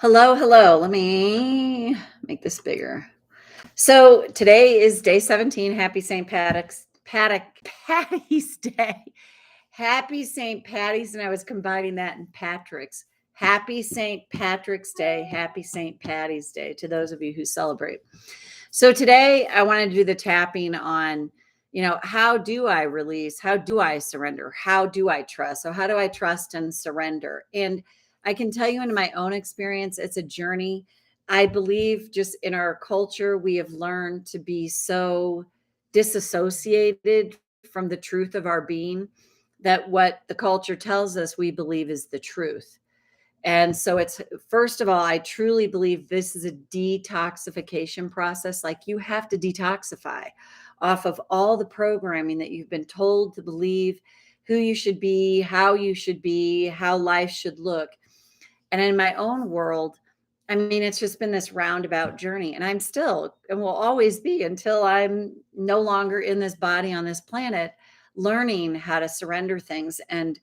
Hello, hello. Let me make this bigger. So today is day 17. Happy St. Patty's Day. Happy St. Patty's, and I was combining that in Patrick's. Happy St. Patrick's Day. Happy St. Patty's Day to those of you who celebrate. So today I want to do the tapping on, how do I release? How do I surrender? How do I trust? So how do I trust and surrender? And I can tell you in my own experience, it's a journey. I believe just in our culture, we have learned to be so disassociated from the truth of our being that what the culture tells us we believe is the truth. And so it's first of all, I truly believe this is a detoxification process. Like you have to detoxify off of all the programming that you've been told to believe who you should be, how life should look. And in my own world, I mean, it's just been this roundabout journey. And I'm still and will always be until I'm no longer in this body on this planet, learning how to surrender things. And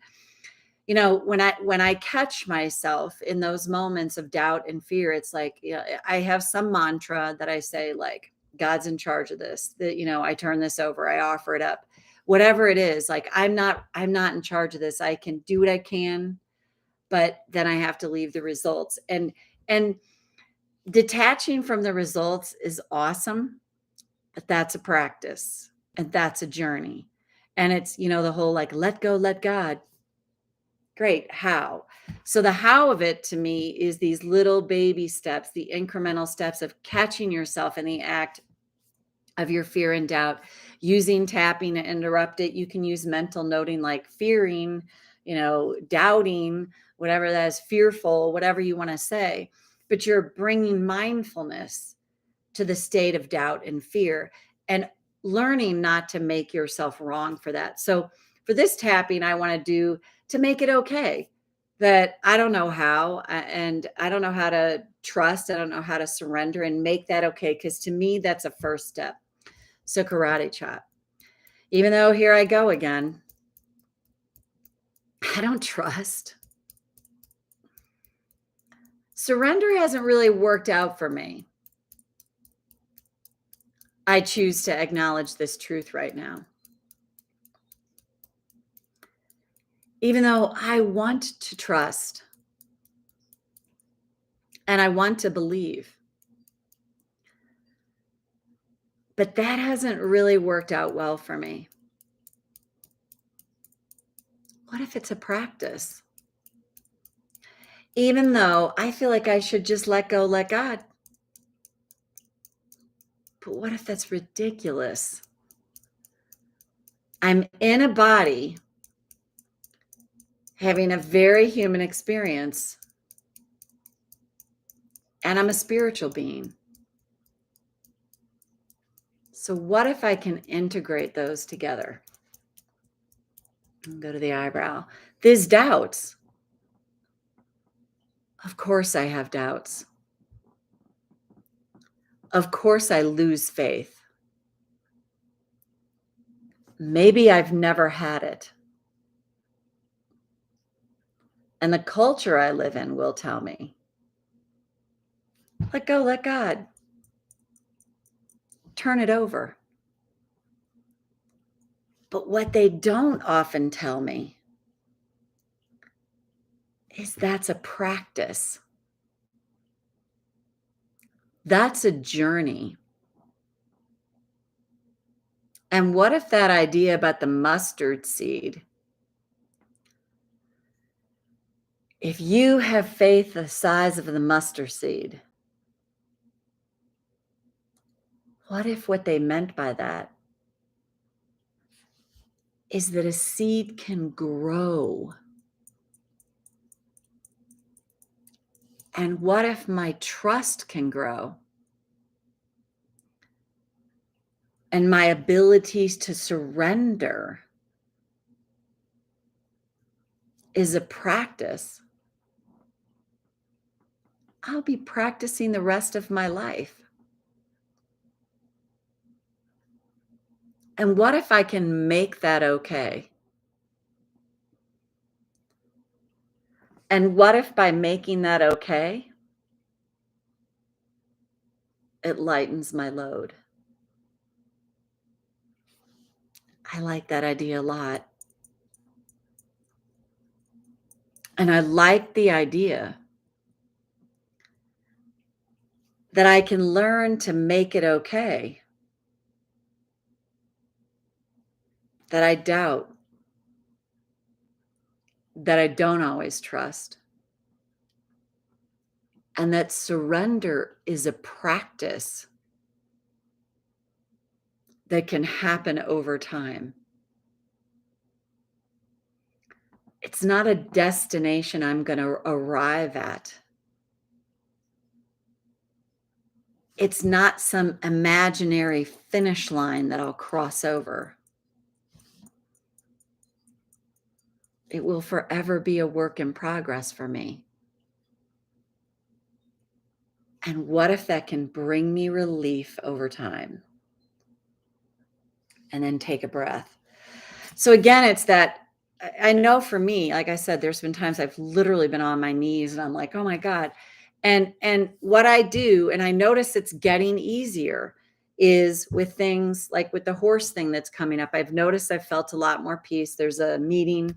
when I catch myself in those moments of doubt and fear, it's like, I have some mantra that I say, like, God's in charge of this, that, I turn this over, I offer it up, whatever it is. Like, I'm not in charge of this. I can do what I can, but then I have to leave the results. And detaching from the results is awesome, but that's a practice and that's a journey. And it's, the whole like, let go, let God. Great. How? So the how of it to me is these little baby steps, the incremental steps of catching yourself in the act of your fear and doubt, using tapping to interrupt it. You can use mental noting like fearing, doubting, whatever that is, fearful, whatever you want to say. But you're bringing mindfulness to the state of doubt and fear and learning not to make yourself wrong for that. So for this tapping, I want to do to make it okay that I don't know how, and I don't know how to trust. I don't know how to surrender and make that okay. Because to me, that's a first step. So karate chop. Even though here I go again, I don't trust. Surrender hasn't really worked out for me. I choose to acknowledge this truth right now. Even though I want to trust and I want to believe, but that hasn't really worked out well for me. What if it's a practice? Even though I feel like I should just let go, let God. But what if that's ridiculous? I'm in a body having a very human experience, and I'm a spiritual being. So what if I can integrate those together? Go to the eyebrow. There's doubts. Of course I have doubts. Of course I lose faith. Maybe I've never had it. And the culture I live in will tell me, let go, let God. Turn it over. But what they don't often tell me is that's a practice. That's a journey. And what if that idea about the mustard seed, if you have faith the size of the mustard seed, what if what they meant by that is that a seed can grow? And what if my trust can grow? And my abilities to surrender is a practice. I'll be practicing the rest of my life. And what if I can make that okay? And what if by making that okay, it lightens my load. I like that idea a lot. And I like the idea that I can learn to make it okay, that I doubt, that I don't always trust, and that surrender is a practice that can happen over time. It's not a destination I'm going to arrive at. It's not some imaginary finish line that I'll cross over. It will forever be a work in progress for me. And what if that can bring me relief over time? And then take a breath. So again, it's that I know for me, like I said, there's been times I've literally been on my knees and I'm like, oh my God. And what I do, and I notice it's getting easier, is with things like with the horse thing that's coming up. I've noticed I've felt a lot more peace. There's a meeting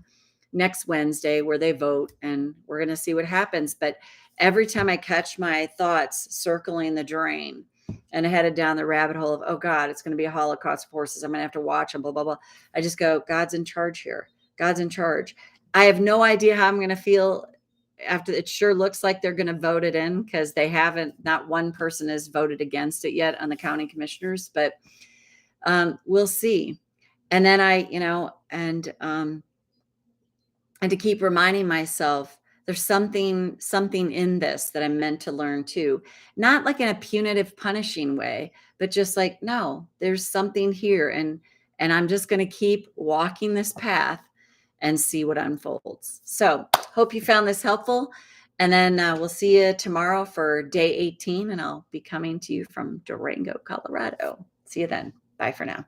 next Wednesday where they vote and we're going to see what happens. But every time I catch my thoughts circling the drain and headed down the rabbit hole of, oh God, it's going to be a Holocaust of horses. I'm going to have to watch them, blah, blah, blah. I just go, God's in charge here. God's in charge. I have no idea how I'm going to feel after. It sure looks like they're going to vote it in because they haven't, not one person has voted against it yet on the county commissioners, but we'll see. And then and to keep reminding myself there's something in this that I'm meant to learn too. Not like in a punitive, punishing way, but just like, no, there's something here. And I'm just going to keep walking this path and see what unfolds. So hope you found this helpful. And then we'll see you tomorrow for day 18. And I'll be coming to you from Durango, Colorado. See you then. Bye for now.